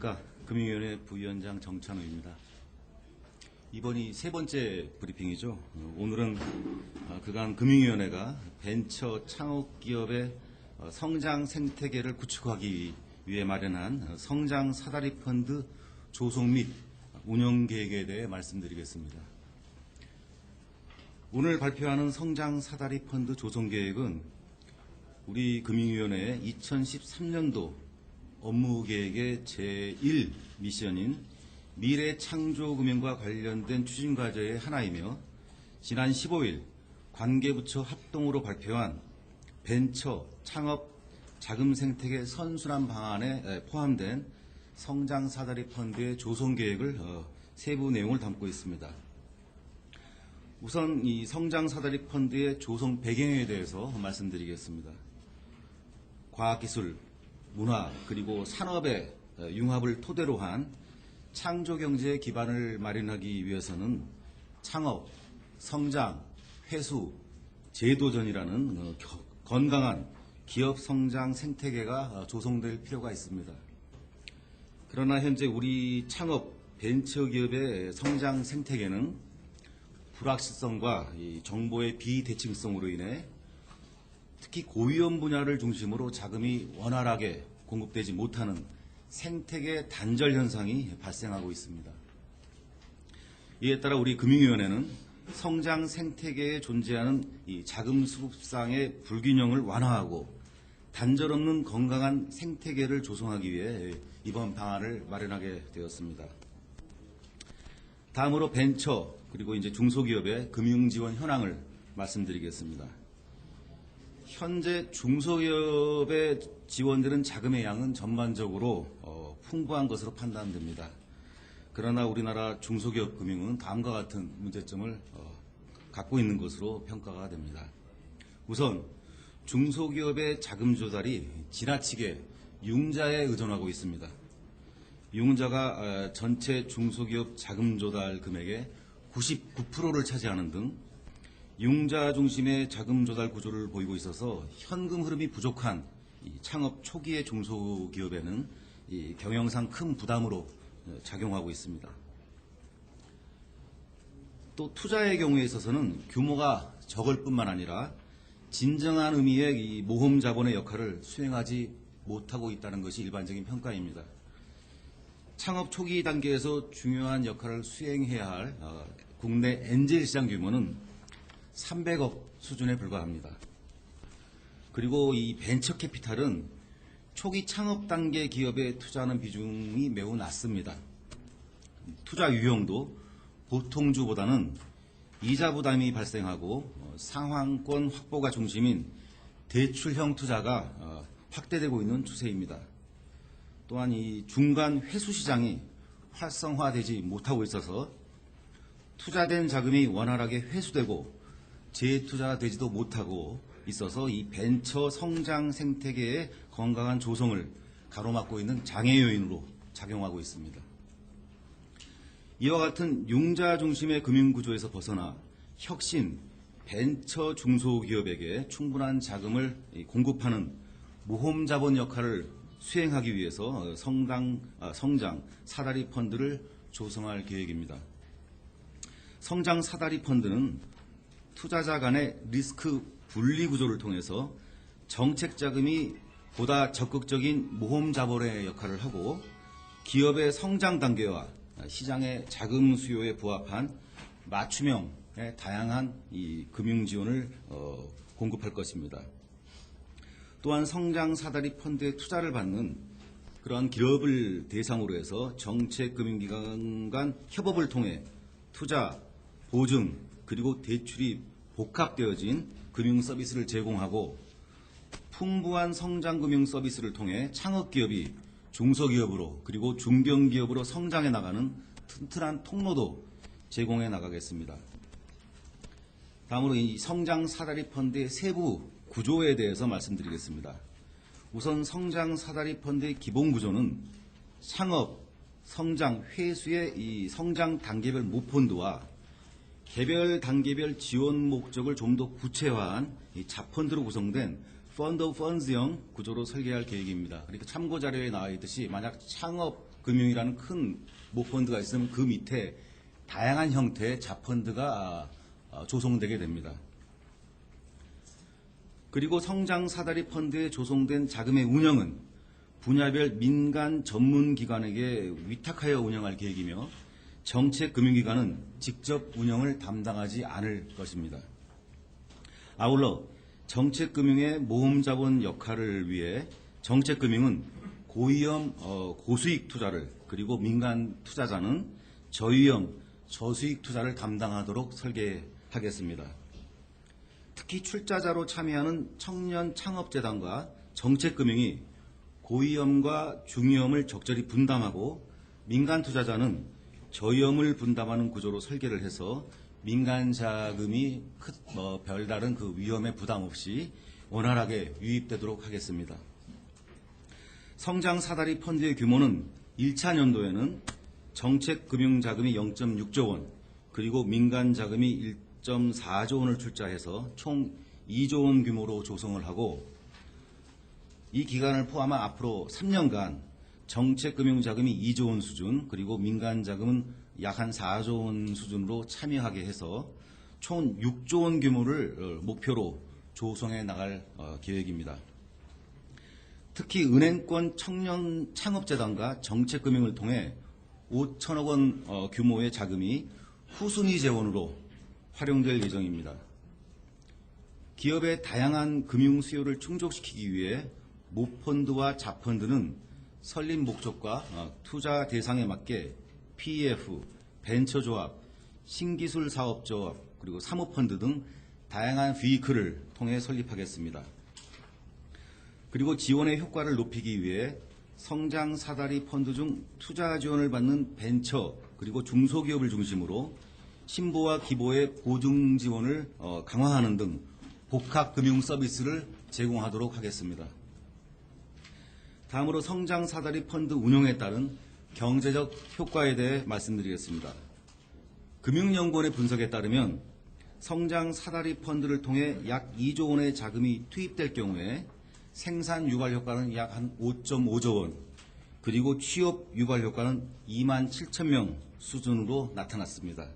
안녕하십니까. 금융위원회 부위원장 정찬우입니다. 이번이 세 번째 브리핑이죠. 오늘은 그간 금융위원회가 벤처 창업기업의 성장 생태계를 구축하기 위해 마련한 성장 사다리 펀드 조성 및 운영 계획에 대해 말씀드리겠습니다. 오늘 발표하는 성장 사다리 펀드 조성 계획은 우리 금융위원회의 2013년도 업무 계획의 제1 미션인 미래 창조 금융과 관련된 추진 과제의 하나이며 지난 15일 관계부처 합동으로 발표한 벤처 창업 자금 생태계 선순환 방안에 포함된 성장 사다리 펀드의 조성 계획을 세부 내용을 담고 있습니다. 우선 이 성장 사다리 펀드의 조성 배경에 대해서 말씀드리겠습니다. 과학기술, 문화 그리고 산업의 융합을 토대로 한 창조경제의 기반을 마련하기 위해서는 창업, 성장, 회수, 재도전이라는 건강한 기업 성장 생태계가 조성될 필요가 있습니다. 그러나 현재 우리 창업, 벤처기업의 성장 생태계는 불확실성과 정보의 비대칭성으로 인해 특히 고위험 분야를 중심으로 자금이 원활하게 공급되지 못하는 생태계 단절 현상이 발생하고 있습니다. 이에 따라 우리 금융위원회는 성장 생태계에 존재하는 이 자금 수급상의 불균형을 완화하고 단절 없는 건강한 생태계를 조성하기 위해 이번 방안을 마련하게 되었습니다. 다음으로 벤처 그리고 이제 중소기업의 금융 지원 현황을 말씀드리겠습니다. 현재 중소기업에 지원되는 자금의 양은 전반적으로 풍부한 것으로 판단됩니다. 그러나 우리나라 중소기업 금융은 다음과 같은 문제점을 갖고 있는 것으로 평가가 됩니다. 우선 중소기업의 자금 조달이 지나치게 융자에 의존하고 있습니다. 융자가 전체 중소기업 자금 조달 금액의 99%를 차지하는 등 융자 중심의 자금 조달 구조를 보이고 있어서 현금 흐름이 부족한 창업 초기의 중소기업에는 경영상 큰 부담으로 작용하고 있습니다. 또 투자의 경우에 있어서는 규모가 적을 뿐만 아니라 진정한 의미의 모험 자본의 역할을 수행하지 못하고 있다는 것이 일반적인 평가입니다. 창업 초기 단계에서 중요한 역할을 수행해야 할 국내 엔젤 시장 규모는 300억 수준에 불과합니다. 그리고 이 벤처 캐피탈은 초기 창업 단계 기업에 투자하는 비중이 매우 낮습니다. 투자 유형도 보통주보다는 이자 부담이 발생하고 상환권 확보가 중심인 대출형 투자가 확대되고 있는 추세입니다. 또한 이 중간 회수 시장이 활성화되지 못하고 있어서 투자된 자금이 원활하게 회수되고 재투자되지도 못하고 있어서 이 벤처 성장 생태계의 건강한 조성을 가로막고 있는 장애 요인으로 작용하고 있습니다. 이와 같은 융자 중심의 금융구조에서 벗어나 혁신, 벤처 중소기업에게 충분한 자금을 공급하는 모험 자본 역할을 수행하기 위해서 성장 사다리 펀드를 조성할 계획입니다. 성장 사다리 펀드는 투자자 간의 리스크 분리 구조를 통해서 정책 자금이 보다 적극적인 모험 자본의 역할을 하고 기업의 성장 단계와 시장의 자금 수요에 부합한 맞춤형의 다양한 이 금융 지원을 공급할 것입니다. 또한 성장 사다리 펀드에 투자를 받는 그러한 기업을 대상으로 해서 정책 금융기관 간 협업을 통해 투자, 보증, 그리고 대출이 복합되어진 금융 서비스를 제공하고 풍부한 성장 금융 서비스를 통해 창업기업이 중소기업으로 그리고 중견기업으로 성장해 나가는 튼튼한 통로도 제공해 나가겠습니다. 다음으로 이 성장 사다리 펀드의 세부 구조에 대해서 말씀드리겠습니다. 우선 성장 사다리 펀드의 기본 구조는 창업, 성장, 회수의 이 성장 단계별 모펀드와 개별 단계별 지원 목적을 좀 더 구체화한 자펀드로 구성된 펀드 오브 펀즈형 구조로 설계할 계획입니다. 그러니까 참고 자료에 나와 있듯이 만약 창업 청책금융이라는 큰 모펀드가 있으면 그 밑에 다양한 형태의 자펀드가 조성되게 됩니다. 그리고 성장 사다리 펀드에 조성된 자금의 운영은 분야별 민간 전문기관에게 위탁하여 운영할 계획이며 정책금융기관은 직접 운영을 담당하지 않을 것입니다. 아울러 정책금융의 모험자본 역할을 위해 정책금융은 고위험 고수익 투자를 그리고 민간 투자자는 저위험 저수익 투자를 담당하도록 설계하겠습니다. 특히 출자자로 참여하는 청년 창업재단과 정책금융이 고위험과 중위험을 적절히 분담하고 민간 투자자는 저위험을 분담하는 구조로 설계를 해서 민간 자금이 별다른 그 위험에 부담 없이 원활하게 유입되도록 하겠습니다. 성장 사다리 펀드의 규모는 1차 년도에는 정책금융자금이 0.6조 원, 그리고 민간 자금이 1.4조 원을 출자해서 총 2조 원 규모로 조성을 하고, 이 기간을 포함한 앞으로 3년간 정책금융자금이 2조 원 수준, 그리고 민간 자금은 약 한 4조 원 수준으로 참여하게 해서 총 6조 원 규모를 목표로 조성해 나갈 계획입니다. 특히 은행권 청년 창업재단과 정책금융을 통해 5천억 원 규모의 자금이 후순위 재원으로 활용될 예정입니다. 기업의 다양한 금융 수요를 충족시키기 위해 모펀드와 자펀드는 설립 목적과 투자 대상에 맞게 PEF, 벤처조합, 신기술 사업조합, 그리고 사모펀드 등 다양한 비이클을 통해 설립하겠습니다. 그리고 지원의 효과를 높이기 위해 성장 사다리 펀드 중 투자 지원을 받는 벤처 그리고 중소기업을 중심으로 신보와 기보의 보증 지원을 강화하는 등 복합 금융 서비스를 제공하도록 하겠습니다. 다음으로 성장 사다리 펀드 운용에 따른 경제적 효과에 대해 말씀드리겠습니다. 금융연구원의 분석에 따르면 성장 사다리 펀드를 통해 약 2조 원의 자금이 투입될 경우에 생산 유발 효과는 약 한 5.5조 원, 그리고 취업 유발 효과는 2만 7천 명 수준으로 나타났습니다.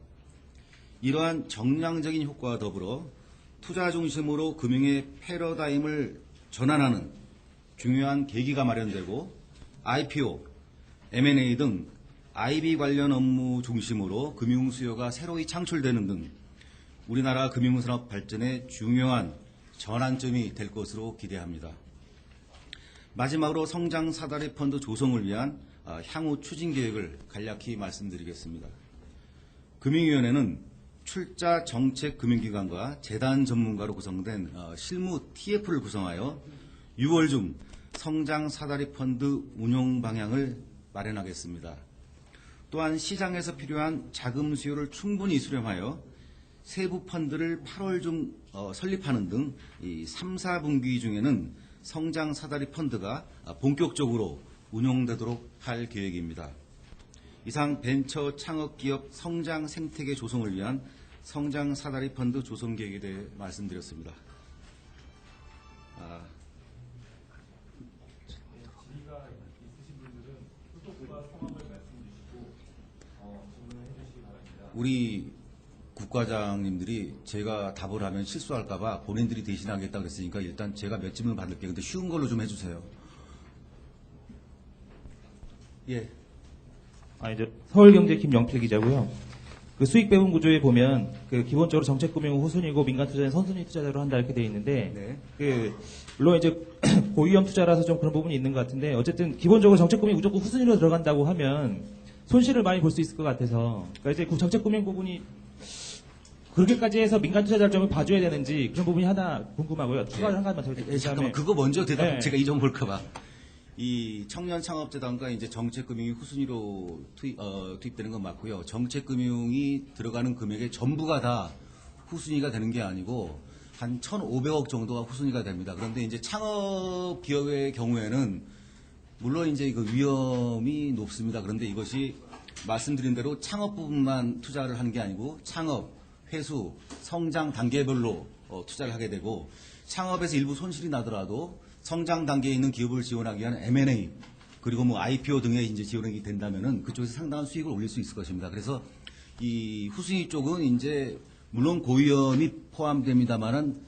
이러한 정량적인 효과와 더불어 투자 중심으로 금융의 패러다임을 전환하는 중요한 계기가 마련되고 IPO, M&A 등 IB 관련 업무 중심으로 금융 수요가 새로이 창출되는 등 우리나라 금융산업 발전에 중요한 전환점이 될 것으로 기대합니다. 마지막으로 성장 사다리 펀드 조성을 위한 향후 추진 계획을 간략히 말씀드리겠습니다. 금융위원회는 출자 정책 금융기관과 재단 전문가로 구성된 실무 TF를 구성하여 6월 중 성장 사다리 펀드 운용 방향을 마련하겠습니다. 또한 시장에서 필요한 자금 수요를 충분히 수렴하여 세부 펀드를 8월 중 설립하는 등 이 3, 4분기 중에는 성장 사다리 펀드가 본격적으로 운용되도록 할 계획입니다. 이상 벤처 창업기업 성장 생태계 조성을 위한 성장 사다리 펀드 조성 계획에 대해 말씀드렸습니다. 질의가 있으신 분들은 소속과 성함을 말씀 주시고 질문해 주시기 바랍니다. 우리 국과장님들이 제가 답을 하면 실수할까봐 본인들이 대신하겠다고 그랬으니까 일단 제가 몇 질문 받을게요. 근데 쉬운 걸로 좀 해주세요. 예. 이제 서울경제 김영필 기자고요. 그 수익 배분 구조에 보면 그 기본적으로 정책금융은 후순위고 민간 투자는 선순위 투자자로 한다 이렇게 돼 있는데 네. 그 물론 이제 고위험 투자라서 좀 그런 부분이 있는 것 같은데 어쨌든 기본적으로 정책금융이 무조건 후순위로 들어간다고 하면 손실을 많이 볼 수 있을 것 같아서 그러니까 이제 그 정책금융 부분이 그렇게까지 해서 민간 투자자를 좀 봐줘야 되는지 그런 부분이 하나 궁금하고요. 추가를 한 가지만 더 드릴게요. 잠깐만 그거 먼저 대답. 네. 제가 이 점 볼까봐. 이 청년 창업재단과 이제 정책금융이 후순위로 투입되는 건 맞고요. 정책금융이 들어가는 금액의 전부가 다 후순위가 되는 게 아니고 한 1,500억 정도가 후순위가 됩니다. 그런데 이제 창업 기업의 경우에는 물론 이제 그 위험이 높습니다. 그런데 이것이 말씀드린 대로 창업 부분만 투자를 하는 게 아니고 창업, 회수, 성장 단계별로 투자를 하게 되고 창업에서 일부 손실이 나더라도 성장 단계에 있는 기업을 지원하기 위한 M&A 그리고 뭐 IPO 등에 이제 지원이 된다면은 그쪽에서 상당한 수익을 올릴 수 있을 것입니다. 그래서 이 후순위 쪽은 이제 물론 고위험이 포함됩니다만은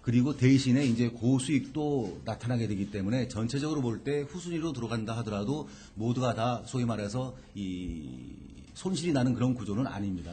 그리고 대신에 이제 고수익도 나타나게 되기 때문에 전체적으로 볼 때 후순위로 들어간다 하더라도 모두가 다 소위 말해서 이 손실이 나는 그런 구조는 아닙니다.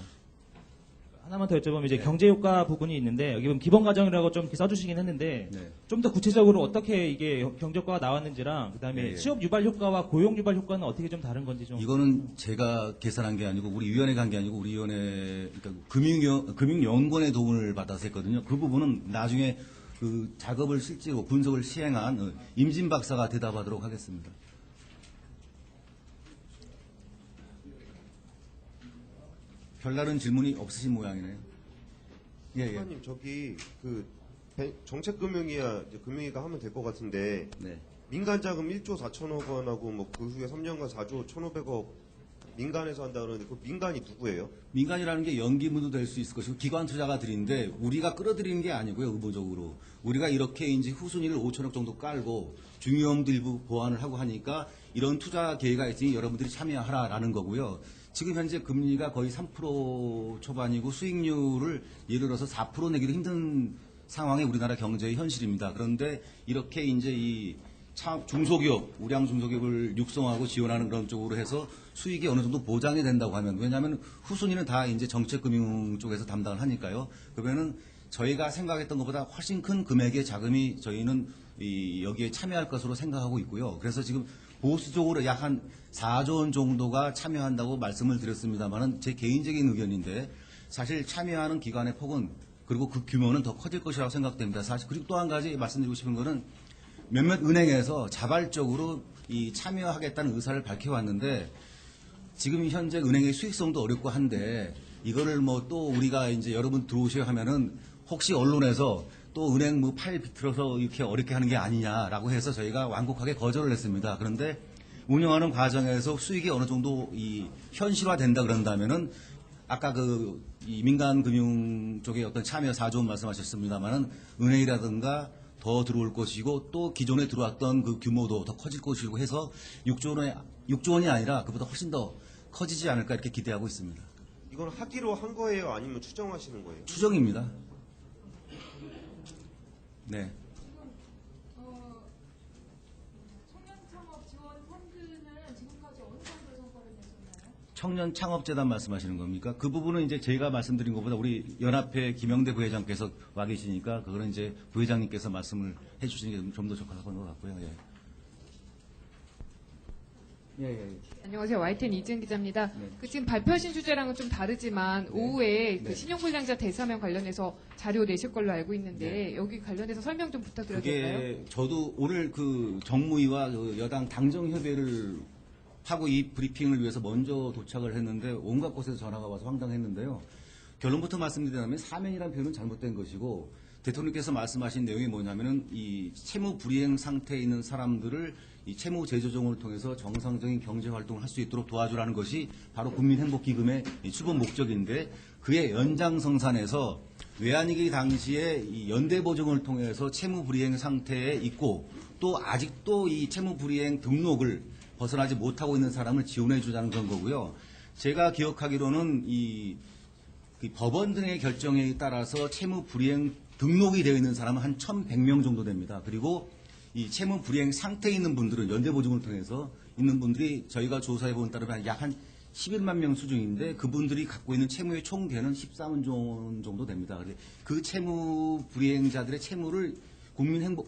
하나만 더 여쭤보면 이제 경제 효과 부분이 있는데 여기 보면 기본 과정이라고 좀 이렇게 써주시긴 했는데 네. 좀 더 구체적으로 어떻게 이게 경제 효과가 나왔는지랑 그다음에 예. 취업 유발 효과와 고용 유발 효과는 어떻게 좀 다른 건지 좀. 이거는 제가 계산한 게 아니고 우리 위원회가 한 게 아니고 우리 위원회 그러니까 금융연구원의 도움을 받아서 했거든요. 그 부분은 나중에 그 작업을 실제로 분석을 시행한 임진 박사가 대답하도록 하겠습니다. 별다른 질문이 없으신 모양이네요. 예, 예. 사장님 저기 그 정책금융위야 이제 금융위가 하면 될 것 같은데 네. 민간 자금 1조 4천억 원하고 뭐 그 후에 3년간 4조 1,500억 민간에서 한다 그러는데 그 민간이 누구예요? 민간이라는 게 연기문도 될 수 있을 것이고 기관 투자가들인데 우리가 끌어들이는 게 아니고요. 의무적으로. 우리가 이렇게 이제 후순위를 5천억 정도 깔고 중요함도 일부 보완을 하고 하니까 이런 투자 계획가 있으니 여러분들이 참여하라라는 거고요. 지금 현재 금리가 거의 3% 초반이고 수익률을 예를 들어서 4% 내기도 힘든 상황이 우리나라 경제의 현실입니다. 그런데 이렇게 이제 이 중소기업, 우량 중소기업을 육성하고 지원하는 그런 쪽으로 해서 수익이 어느 정도 보장이 된다고 하면, 왜냐하면 후순위는 다 이제 정책금융 쪽에서 담당을 하니까요. 그러면은 저희가 생각했던 것보다 훨씬 큰 금액의 자금이 저희는 여기에 참여할 것으로 생각하고 있고요. 그래서 지금 보수적으로 약 한 4조 원 정도가 참여한다고 말씀을 드렸습니다만은 제 개인적인 의견인데 사실 참여하는 기관의 폭은 그리고 그 규모는 더 커질 것이라고 생각됩니다. 사실 그리고 또 한 가지 말씀드리고 싶은 거는 몇몇 은행에서 자발적으로 이 참여하겠다는 의사를 밝혀왔는데 지금 현재 은행의 수익성도 어렵고 한데 이거를 뭐 또 우리가 이제 여러분 들어오셔야 하면은 혹시 언론에서 또 은행 뭐 파일 비틀어서 이렇게 어렵게 하는 게 아니냐라고 해서 저희가 완곡하게 거절을 했습니다. 그런데 운영하는 과정에서 수익이 어느 정도 이 현실화된다 그런다면은 아까 이 민간 금융 쪽에 어떤 참여 4조 원 말씀하셨습니다만은 은행이라든가 더 들어올 것이고 또 기존에 들어왔던 그 규모도 더 커질 것이고 해서 6조 원이 아니라 그보다 훨씬 더 커지지 않을까 이렇게 기대하고 있습니다. 이건 하기로 한 거예요? 아니면 추정하시는 거예요? 추정입니다. 네. 청년 창업 지원 펀드는 지금까지 어느 정도 성과를 내셨나요? 청년 창업재단 말씀하시는 겁니까? 그 부분은 이제 제가 말씀드린 것보다 우리 연합회 김영대 부회장께서 와 계시니까 그거는 이제 부회장님께서 말씀을 해주시는 게 좀 더 적합한 것 같고요. 예. 예. 안녕하세요. YTN 이지은 기자입니다. 네. 그 지금 발표하신 주제랑은 좀 다르지만 오후에 네. 그 신용불량자 대사면 관련해서 자료 내실 걸로 알고 있는데 여기 관련해서 설명 좀 부탁드려도 될까요? 그게 저도 오늘 그 정무위와 그 여당 당정협의를 하고 이 브리핑을 위해서 먼저 도착을 했는데 온갖 곳에서 전화가 와서 황당했는데요. 결론부터 말씀드리자면 사면이라는 표현은 잘못된 것이고 대통령께서 말씀하신 내용이 뭐냐면은 이 채무 불이행 상태에 있는 사람들을 이 채무 재조정을 통해서 정상적인 경제 활동을 할 수 있도록 도와주라는 것이 바로 국민행복기금의 이 추구 목적인데 그의 연장성산에서 외환위기 당시에 이 연대보증을 통해서 채무 불이행 상태에 있고 또 아직도 이 채무 불이행 등록을 벗어나지 못하고 있는 사람을 지원해 주자는 그런 거고요. 제가 기억하기로는 이 법원 등의 결정에 따라서 채무 불이행 등록이 되어 있는 사람은 한 1,100명 정도 됩니다. 그리고 이 채무 불이행 상태에 있는 분들은 연대보증을 통해서 있는 분들이 저희가 조사해 본 따르면 약 한 11만 명 수준인데 그분들이 갖고 있는 채무의 총계는 14만 원 정도 됩니다. 그 채무 불이행자들의 채무를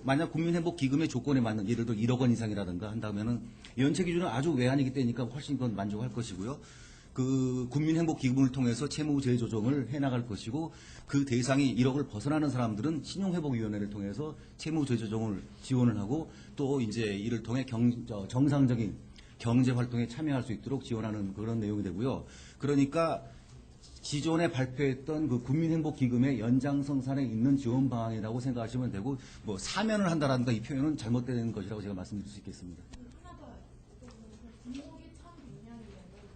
만약 국민행복기금의 조건에 맞는 예를 들어 1억 원 이상이라든가 한다면은 연체 기준은 아주 외환이기 때니까 훨씬 더 만족할 것이고요. 그 국민행복기금을 통해서 채무 재조정을 해나갈 것이고 그 대상이 1억을 벗어나는 사람들은 신용회복위원회를 통해서 채무 재조정을 지원을 하고 또 이제 이를 통해 정상적인 경제 활동에 참여할 수 있도록 지원하는 그런 내용이 되고요. 그러니까 기존에 발표했던 그 국민행복기금의 연장성산에 있는 지원 방안이라고 생각하시면 되고 뭐 사면을 한다라든가 이 표현은 잘못된 것이라고 제가 말씀드릴 수 있겠습니다. 하나 더 등록이 1,100명이면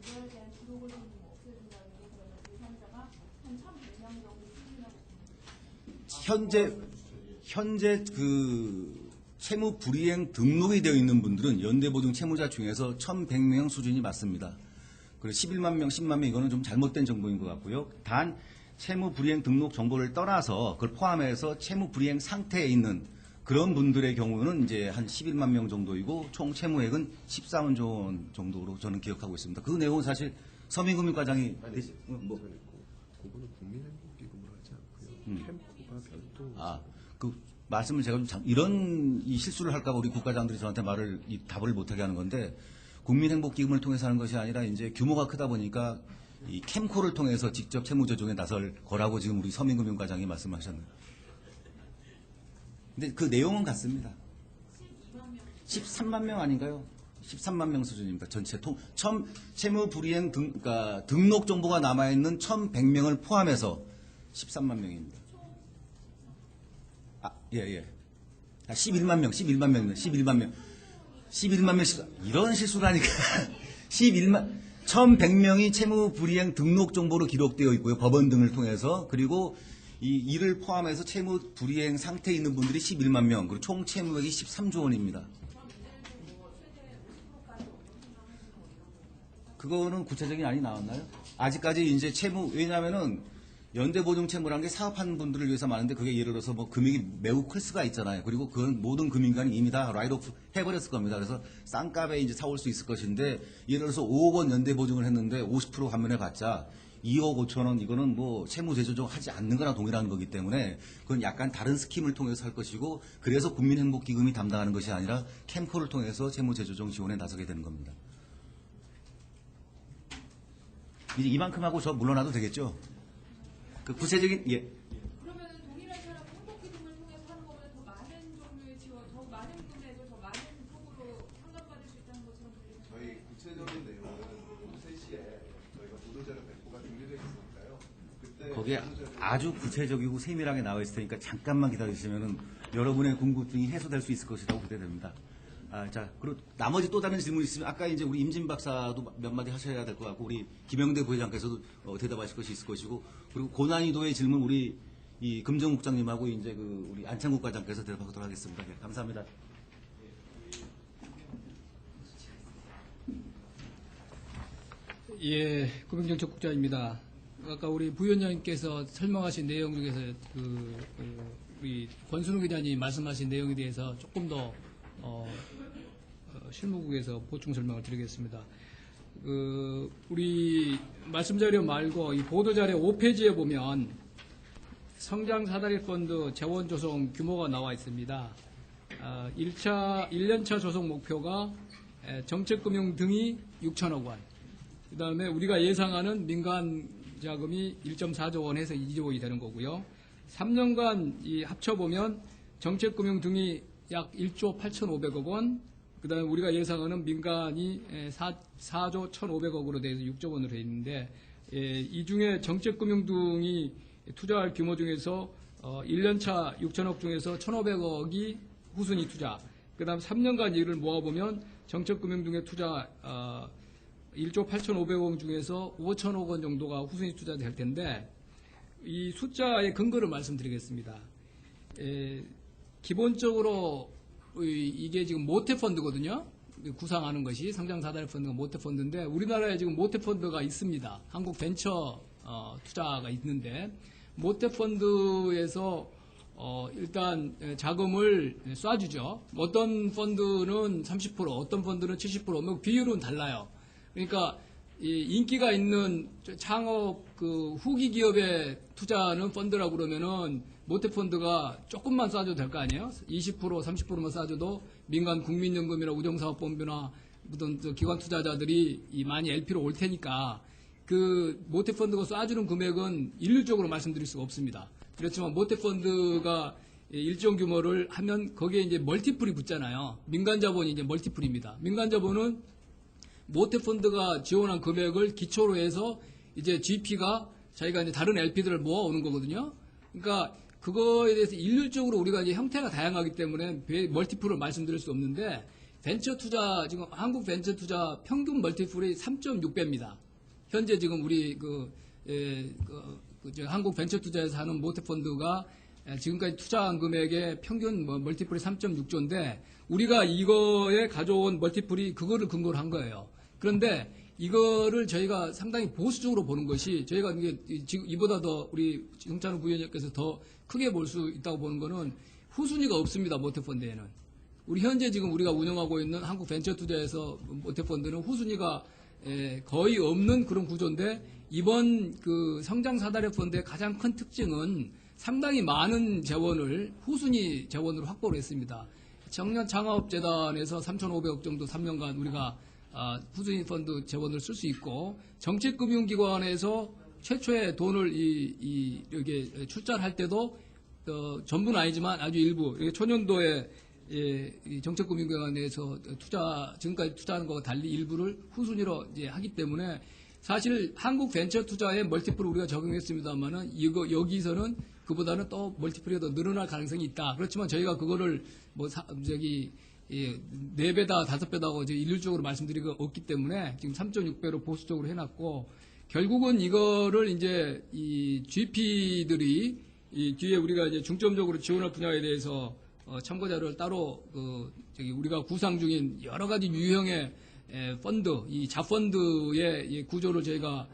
그거에 대한 기록을 좀 없애준다는 게 그러면 대상자가 한 1,100명 정도 수준이라고 현재 그 채무 불이행 등록이 되어 있는 분들은 연대보증 채무자 중에서 1,100명 수준이 맞습니다. 그리고 11만 명, 10만 명 이거는 좀 잘못된 정보인 것 같고요. 단 채무 불이행 등록 정보를 떠나서 그걸 포함해서 채무 불이행 상태에 있는 그런 분들의 경우는 이제 한 11만 명 정도이고 총 채무액은 14만 원 정도로 저는 기억하고 있습니다. 그 내용은 사실 서민금융과장이 그거는 국민행복기금으로 하지 않고요. 캠프가 별도. 그 말씀을 제가 좀 이런 이 실수를 할까봐 우리 국가장들이 저한테 답을 못하게 하는 건데 국민행복기금을 통해서 하는 것이 아니라 이제 규모가 크다 보니까 이 캠코를 통해서 직접 채무조정에 나설 거라고 지금 우리 서민금융과장이 말씀하셨네요. 근데 그 내용은 같습니다. 13만 명 아닌가요? 13만 명 수준입니다. 전체 채무 불이행 그러니까 등록 정보가 남아있는 1,100명을 포함해서 13만 명입니다. 예. 11만 명. 11만 명 이런 실수를 하니까 1,100명이 채무 불이행 등록 정보로 기록되어 있고요. 법원 등을 통해서. 그리고 이를 포함해서 채무 불이행 상태에 있는 분들이 11만 명. 그리고 총 채무액이 13조 원입니다. 그거는 구체적인 안이 나왔나요? 아직까지 이제 왜냐면은 연대보증 채무라는 게 사업하는 분들을 위해서 많은데 그게 예를 들어서 뭐 금액이 매우 클 수가 있잖아요. 그리고 그건 모든 금융기관이 이미 다 라이트오프 해버렸을 겁니다. 그래서 싼값에 이제 사올 수 있을 것인데 예를 들어서 5억 원 연대보증을 했는데 50% 환면해 봤자 2억 5천 원 이거는 뭐 채무 재조정 하지 않는 거나 동일한 거기 때문에 그건 약간 다른 스킴을 통해서 할 것이고 그래서 국민행복기금이 담당하는 것이 아니라 캠코를 통해서 채무 재조정 지원에 나서게 되는 겁니다. 이제 이만큼 하고 저 물러나도 되겠죠? 그 구체적인 그러면은 동일한 사람 행복기금을 통해서 하는 것보다 더 많은 종류의 지원, 더 많은 금액을 더 많은 폭으로 상담받을 수 있다는 것처럼 들리는 저희 구체적인 내용은 오후 3시에 저희가 보도자료 배포가 준비되어 있으니까요. 그때 거기에 아주 구체적이고 세밀하게 나와 있을 테니까 잠깐만 기다리시면은 여러분의 궁금증이 해소될 수 있을 것이라고 기대됩니다. 자, 그리고 나머지 또 다른 질문 있으면 아까 이제 우리 임진 박사도 몇 마디 하셔야 될 것 같고 우리 김영대 부회장께서도 대답하실 것이 있을 것이고 그리고 고난이도의 질문 우리 이 금정국장님하고 이제 그 우리 안창국 과장께서 대답하도록 하겠습니다. 네, 감사합니다. 예, 금융정책국장입니다. 아까 우리 부위원장님께서 설명하신 내용 중에서 우리 권순우 기자님 말씀하신 내용에 대해서 조금 더 실무국에서 보충 설명을 드리겠습니다. 우리 말씀자료 말고 이 보도자료 5페이지에 보면 성장사다리펀드 재원조성 규모가 나와 있습니다. 1년차 조성 목표가 정책금융 등이 6천억 원. 그 다음에 우리가 예상하는 민간 자금이 1.4조 원 해서 2조 원이 되는 거고요. 3년간 이 합쳐보면 정책금융 등이 약 1조 8,500억 원, 그 다음에 우리가 예상하는 민간이 4조 1,500억으로 돼서 6조 원으로 되어 있는데, 이 중에 정책금융 등이 투자할 규모 중에서 1년차 6천억 중에서 1,500억이 후순위 투자, 그 다음 3년간 이를 모아보면 정책금융 등의 투자 1조 8,500억 중에서 5천억 원 정도가 후순위 투자될 텐데, 이 숫자의 근거를 말씀드리겠습니다. 기본적으로 이게 지금 모태펀드거든요. 구상하는 것이 성장사다리펀드가 모태펀드인데 우리나라에 지금 모태펀드가 있습니다. 한국벤처 투자가 있는데 모태펀드에서 일단 자금을 쏴주죠. 어떤 펀드는 30%, 어떤 펀드는 70%, 비율은 달라요. 그러니까 인기가 있는 창업 후기 기업에 투자하는 펀드라고 그러면은 모태펀드가 조금만 쏴줘도 될 거 아니에요? 20%, 30%만 쏴줘도 민간 국민연금이나 우정사업본부나 어떤 기관 투자자들이 많이 LP로 올 테니까 그 모태펀드가 쏴주는 금액은 일률적으로 말씀드릴 수가 없습니다. 그렇지만 모태펀드가 일정 규모를 하면 거기에 이제 멀티플이 붙잖아요. 민간 자본이 이제 멀티플입니다. 민간 자본은 모태펀드가 지원한 금액을 기초로 해서 이제 GP가 자기가 이제 다른 LP들을 모아오는 거거든요. 그러니까 그거에 대해서 일률적으로 우리가 이제 형태가 다양하기 때문에 멀티플을 말씀드릴 수 없는데 벤처 투자, 지금 한국 벤처 투자 평균 멀티플이 3.6배입니다. 현재 지금 우리 한국 벤처 투자에서 하는 모태펀드가 지금까지 투자한 금액의 평균 멀티플이 3.6조인데 우리가 이거에 가져온 멀티플이 그거를 근거로 한 거예요. 그런데 이거를 저희가 상당히 보수적으로 보는 것이 저희가 이게 지금 이보다 더 우리 정찬우 부위원님께서 더 크게 볼 수 있다고 보는 거는 후순위가 없습니다. 모태펀드에는. 우리 현재 지금 우리가 운영하고 있는 한국벤처투자에서 모태펀드는 후순위가 거의 없는 그런 구조인데 이번 그 성장사다리 펀드의 가장 큰 특징은 상당히 많은 재원을 후순위 재원으로 확보를 했습니다. 청년 창업재단에서 3,500억 정도 3년간 우리가 후순위 펀드 재원을 쓸 수 있고 정책금융기관에서 최초의 돈을 이렇게 출자를 할 때도 전부는 아니지만 아주 일부 초년도에 이 정책금융기관에서 지금까지 투자하는 것과 달리 일부를 후순위로 이제 하기 때문에 사실 한국 벤처 투자의 멀티플을 우리가 적용했습니다만은 여기서는 그보다는 또 멀티플이 더 늘어날 가능성이 있다. 그렇지만 저희가 그거를 4배다 5배다고 일률적으로 말씀드리기가 없기 때문에 지금 3.6배로 보수적으로 해놨고 결국은 이거를 이제 이 GP들이 이 뒤에 우리가 이제 중점적으로 지원할 분야에 대해서 참고자료를 따로 우리가 구상 중인 여러 가지 유형의 펀드, 이 자펀드의 이 구조를 저희가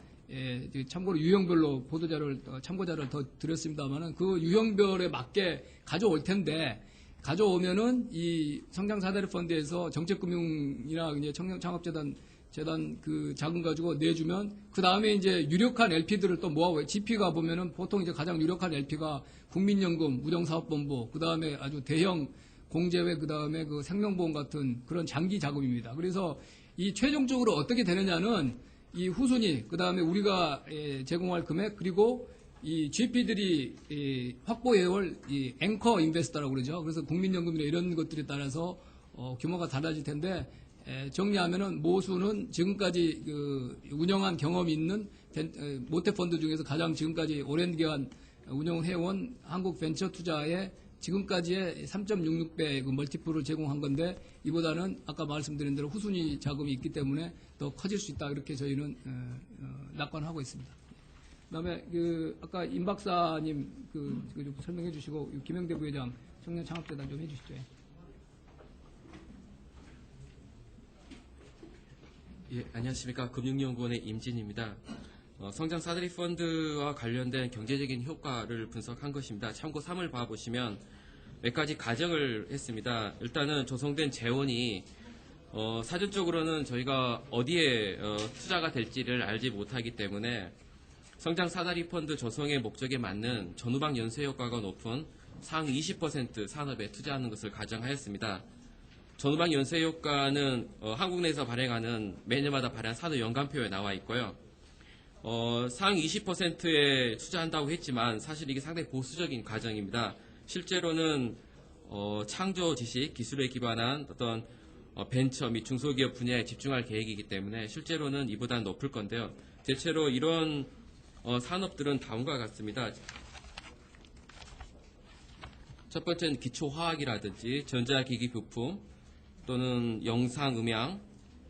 참고로 유형별로 보도자료를 참고자료를 더 드렸습니다만은 그 유형별에 맞게 가져올 텐데 가져오면은 이 성장사다리 펀드에서 정책금융이나 이제 청년창업재단 그 자금 가지고 내주면 그 다음에 이제 유력한 LP들을 또 모아고 GP가 보면은 보통 이제 가장 유력한 LP가 국민연금, 우정사업본부, 그 다음에 아주 대형 공제회, 그 다음에 그 생명보험 같은 그런 장기 자금입니다. 그래서 이 최종적으로 어떻게 되느냐는 이 후순위, 그 다음에 우리가 제공할 금액, 그리고 이 GP들이 확보해올 이 앵커 인베스터라고 그러죠. 그래서 국민연금이나 이런 것들에 따라서 규모가 달라질 텐데 정리하면은 모수는 지금까지 그 운영한 경험이 있는 모태펀드 중에서 가장 지금까지 오랜 기간 운영을 해온 한국벤처투자의 지금까지의 3.66배 그 멀티플을 제공한 건데 이보다는 아까 말씀드린 대로 후순위 자금이 있기 때문에 더 커질 수 있다 이렇게 저희는 낙관하고 있습니다. 그다음에 그 아까 임 박사님 좀 설명해 주시고 김영대 부회장 청년창업재단 좀 해주시죠. 예, 안녕하십니까. 금융연구원의 임진입니다. 성장 사다리 펀드와 관련된 경제적인 효과를 분석한 것입니다. 참고 3을 봐보시면 몇 가지 가정을 했습니다. 일단은 조성된 재원이 사전적으로는 저희가 어디에 투자가 될지를 알지 못하기 때문에 성장 사다리 펀드 조성의 목적에 맞는 전후방 연쇄 효과가 높은 상위 20% 산업에 투자하는 것을 가정하였습니다. 전후방 연쇄 효과는 한국 내에서 발행하는 매년마다 발행한 산업 연간표에 나와 있고요. 상위 20%에 투자한다고 했지만 사실 이게 상당히 보수적인 가정입니다. 실제로는 창조 지식, 기술에 기반한 어떤 벤처 및 중소기업 분야에 집중할 계획이기 때문에 실제로는 이보다는 높을 건데요. 대체로 이런 산업들은 다음과 같습니다. 첫 번째는 기초화학이라든지 전자기기 부품 또는 영상음향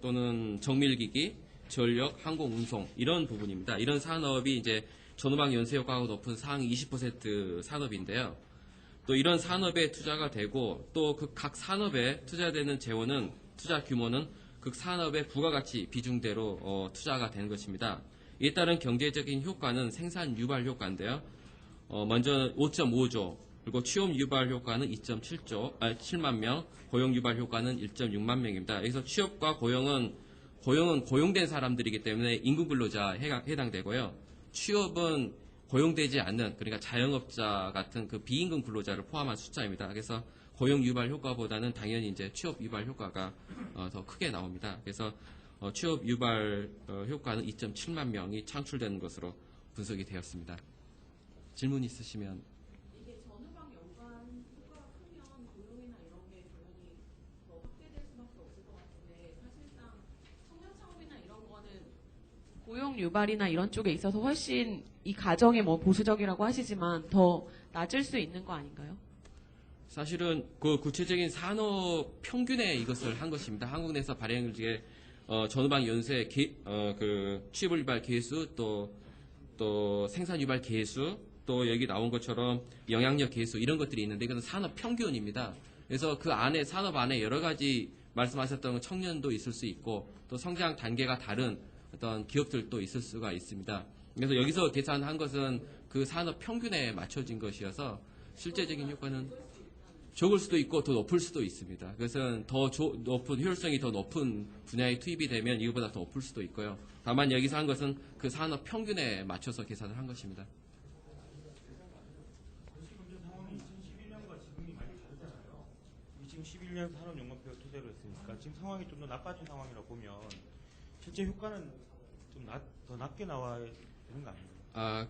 또는 정밀기기, 전력, 항공운송 이런 부분입니다. 이런 산업이 이제 전후방 연쇄 효과가 높은 상위 20% 산업인데요. 또 이런 산업에 투자가 되고 또 그 각 산업에 투자되는 재원은 투자 규모는 그 산업의 부가가치 비중대로 투자가 되는 것입니다. 이에 따른 경제적인 효과는 생산 유발 효과인데요. 먼저 5.5조, 그리고 취업 유발 효과는 7만 명, 고용 유발 효과는 1.6만 명입니다. 여기서 취업과 고용은 고용된 사람들이기 때문에 임금 근로자에 해당되고요. 취업은 고용되지 않는, 그러니까 자영업자 같은 그 비임금 근로자를 포함한 숫자입니다. 그래서 고용 유발 효과보다는 당연히 이제 취업 유발 효과가 더 크게 나옵니다. 그래서 취업 유발 효과는 2.7만 명이 창출되는 것으로 분석이 되었습니다. 질문 있으시면. 이게 전후방 연관 효과가 크면 고용이나 이런 게 당연히 더 확대될 수밖에 없을 것 같은데 사실상 청년창업이나 이런 거는 고용 유발이나 이런 쪽에 있어서 훨씬 이 가정에 뭐 보수적이라고 하시지만 더 낮을 수 있는 거 아닌가요? 사실은 그 구체적인 산업 평균에 이것을 한 것입니다. 한국 내에서 발행을 전후방 연쇄 그 취업 유발 개수 또 생산 유발 개수 또 여기 나온 것처럼 영향력 계수 이런 것들이 있는데 이것은 산업 평균입니다. 그래서 그 안에 산업 안에 여러 가지 말씀하셨던 청년도 있을 수 있고 또 성장 단계가 다른 어떤 기업들도 있을 수가 있습니다. 그래서 여기서 계산한 것은 그 산업 평균에 맞춰진 것이어서 실제적인 효과는 적을 수도 있고 더 높을 수도 있습니다. 그것은 더 높은 효율성이 더 높은 분야에 투입이 되면 이거보다 더 높을 수도 있고요. 다만 여기서 한 것은 그 산업 평균에 맞춰서 계산을 한 것입니다. 지금 상황이 2011년과 지금이 많이 다르잖아요. 지금 11년 산업연금표를 토대로 했으니까 지금 상황이 좀 더 나빠진 상황이라고 보면 실제 효과는 좀 더 낮게 나와야 되는 거 아닌가요?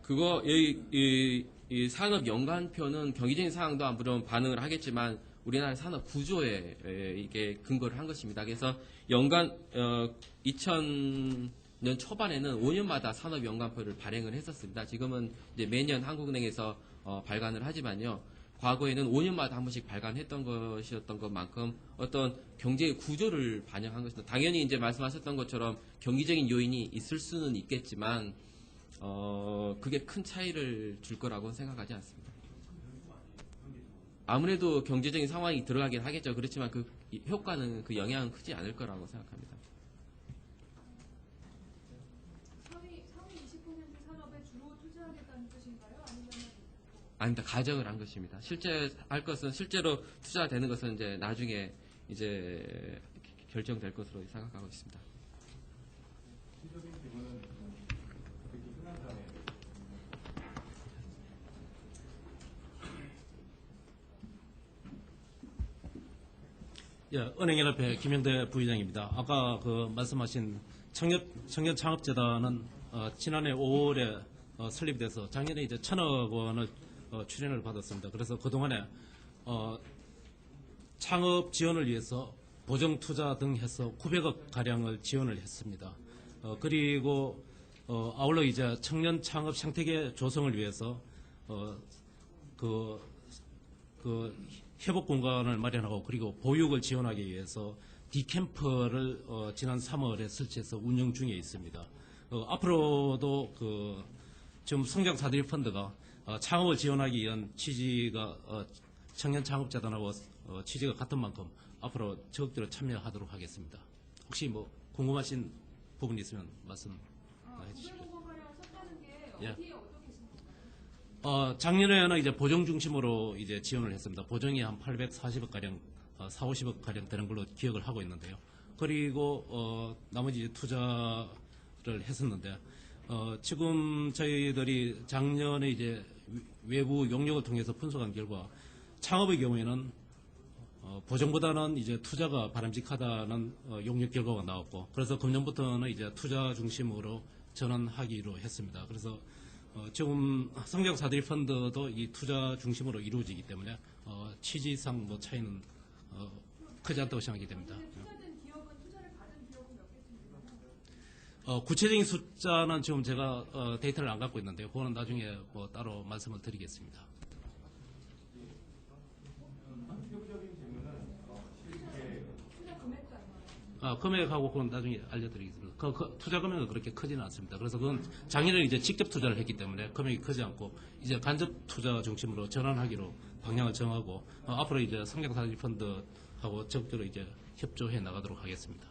그거 이 산업 연관표는 경기적인 상황도 물론 반응을 하겠지만 우리나라 산업 구조에 이게 근거를 한 것입니다. 그래서 2000년 초반에는 5년마다 산업 연관표를 발행을 했었습니다. 지금은 이제 매년 한국은행에서 발간을 하지만요. 과거에는 5년마다 한 번씩 발간했던 것이었던 것만큼 어떤 경제의 구조를 반영한 것입니다. 당연히 이제 말씀하셨던 것처럼 경기적인 요인이 있을 수는 있겠지만 그게 큰 차이를 줄 거라고는 생각하지 않습니다. 아무래도 경제적인 상황이 들어가긴 하겠죠. 그렇지만 그 효과는 그 영향은 크지 않을 거라고 생각합니다. 상위 20% 산업에 주로 투자하겠다는 뜻인가요? 아닙니다. 가정을 한 것입니다. 실제 할 것은 실제로 투자되는 것은 이제 나중에 이제 결정될 것으로 생각하고 있습니다. 시적인 질문은 특히 흔한 사례. 예, 은행연합회 김영대 부회장입니다. 아까 그 말씀하신 청년 창업재단은 지난해 5월에 설립이 돼서 작년에 이제 1,000억 원을 출연을 받았습니다. 그래서 그동안에 창업 지원을 위해서 보정 투자 등 해서 900억 가량을 지원을 했습니다. 그리고 아울러 이제 청년 창업 생태계 조성을 위해서 그 회복 공간을 마련하고 그리고 보육을 지원하기 위해서 D캠프를 지난 3월에 설치해서 운영 중에 있습니다. 앞으로도 지금 성장 사다리 펀드가 창업을 지원하기 위한 취지가 청년 창업재단하고 취지가 같은 만큼 앞으로 적극적으로 참여하도록 하겠습니다. 혹시 뭐 궁금하신 부분이 있으면 말씀해 주십시오. 900억 원 썼다는 게 예. 어디에 어떻게 쓴 건가요? 작년에는 이제 보정 중심으로 이제 지원을 했습니다. 보정이 한 840억 가량, 450억 가량 되는 걸로 기억을 하고 있는데요. 그리고 나머지 이제 투자를 했었는데 지금 저희들이 작년에 이제 외부 용역을 통해서 분석한 결과 창업의 경우에는 보정보다는 이제 투자가 바람직하다는 용역 결과가 나왔고 그래서 금년부터는 이제 투자 중심으로 전환하기로 했습니다. 그래서 지금 성장 사다리 펀드도 이 투자 중심으로 이루어지기 때문에 취지상 뭐 차이는 크지 않다고 생각이 됩니다. 투자된 기업은 투자를 받은 기업은 몇 개쯤 되나요? 구체적인 숫자는 지금 제가 데이터를 안 갖고 있는데요. 그거는 나중에 뭐 따로 말씀을 드리겠습니다. 한표적인 질문은 실제 투자 금액도 얼마나? 금액하고 그건 나중에 알려드리겠습니다. 투자 금액은 그렇게 크지는 않습니다. 그래서 그건 작년에 이제 직접 투자를 했기 때문에 금액이 크지 않고 이제 간접 투자 중심으로 전환하기로 방향을 정하고 앞으로 이제 성장 사다리 펀드하고 적극적으로 이제 협조해 나가도록 하겠습니다.